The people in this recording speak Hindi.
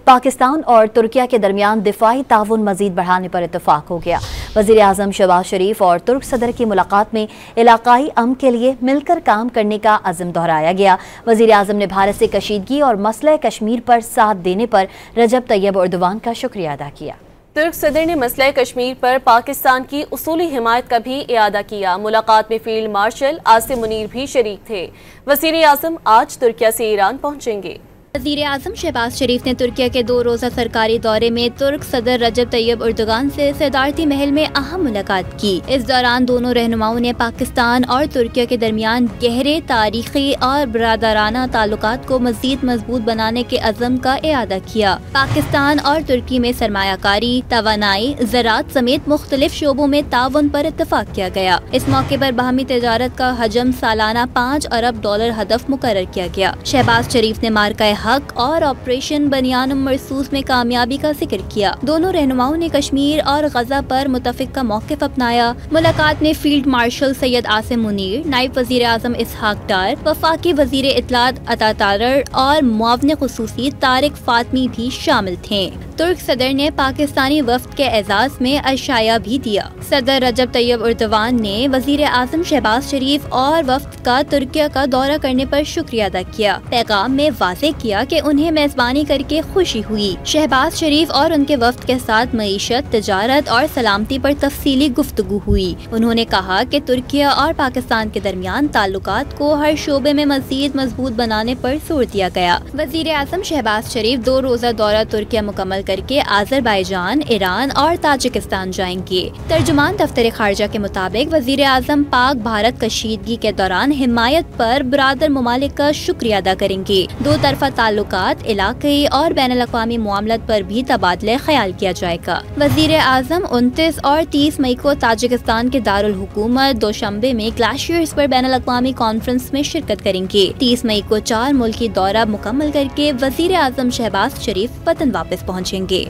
पाकिस्तान और तुर्किया के दरमियान दिफाई ताउन मजीद बढ़ाने पर इत्तफाक हो गया। वज़ीर आज़म शहबाज शरीफ और तुर्क सदर की मुलाकात में इलाकाई अमन के लिए मिलकर काम करने का अज़्म दोहराया गया। वज़ीर आज़म ने भारत से कशीदगी और मसला कश्मीर पर साथ देने पर रजब तैयब एर्दोगान का शुक्रिया अदा किया। तुर्क सदर ने मसला कश्मीर पर पाकिस्तान की उसूली हिमायत का भी इयादा किया। मुलाकात में फील्ड मार्शल आसिम मुनीर भी शरीक थे। वज़ीर आज़म आज तुर्किया से ईरान पहुंचेंगे। वज़ीर आज़म शहबाज शरीफ ने तुर्किया के 2 रोज़ा सरकारी दौरे में तुर्क सदर रजब तैयब एर्दोगान से सदारती महल में अहम मुलाकात की। इस दौरान दोनों रहनुमाओं ने पाकिस्तान और तुर्किया के दरमियान गहरे तारीखी और बरादराना ताल्लुकात को मज़ीद मजबूत बनाने के अज़्म का इयादा किया। पाकिस्तान और तुर्की में सरमायाकारी, तवानाई, ज़राअत समेत मुख्तलिफ शोबों में ताउन पर इत्तफाक किया गया। इस मौके पर बाहमी तजारत का हजम सालाना $5 अरब हदफ मुकर्रर किया गया। शहबाज शरीफ ने मार्का हक और ऑपरेशन बनियानुम मरसूस में कामयाबी का जिक्र किया। दोनों रहनुमाओं ने कश्मीर और गजा पर मुतफ़िक का मौक़िफ़ अपनाया। मुलाकात में फील्ड मार्शल सैयद आसिम मुनीर, नायब वज़ीर आज़म इसहाक डार, वफाकी वज़ीर इत्तलात अता तारर और मुआविन ख़ुसूसी तारिक फातमी भी शामिल थे। तुर्क सदर ने पाकिस्तानी वफ़द के एजाज़ में अशाया भी दिया। सदर रजब तैयब एर्दोगान ने वज़ीर आज़म शहबाज शरीफ और वफ़द का तुर्किया का दौरा करने पर शुक्रिया अदा किया। पैगाम में वाज़ेह किया कि उन्हें मेज़बानी करके खुशी हुई। शहबाज शरीफ और उनके वफ़द के साथ मईशत, तिजारत और सलामती पर तफसीली गुफ्तगू हुई। उन्होंने कहा कि तुर्किया और पाकिस्तान के दरमियान ताल्लुकात को हर शोबे में मज़ीद मजबूत बनाने पर जोर दिया गया। वज़ीर आज़म शहबाज शरीफ 2 रोज़ा दौरा तुर्किया मुकम्मल करके आज़रबाईजान, ईरान और ताजिकिस्तान जाएंगे। तर्जुमान दफ्तर खारजा के मुताबिक वज़ीर आज़म पाक भारत कशीदगी के दौरान हिमायत पर बरादर ममालिक का शुक्रिया अदा करेंगे। 2 तरफ़ा ताल्लुकात, इलाक़ाई और बैनुल-अक़वामी मुआमलत पर भी तबादले ख्याल किया जाएगा। वज़ीर आज़म 29 और 30 मई को ताजिकिस्तान के दारुल हुकूमत दोशंबे में ग्लेशियर्स पर बैनुल-अक़वामी कॉन्फ्रेंस में शिरकत करेंगे। 30 मई को 4 मुल्की दौरा मुकम्मल करके वज़ीर आज़म शहबाज शरीफ वतन वापस पहुँचेंगे।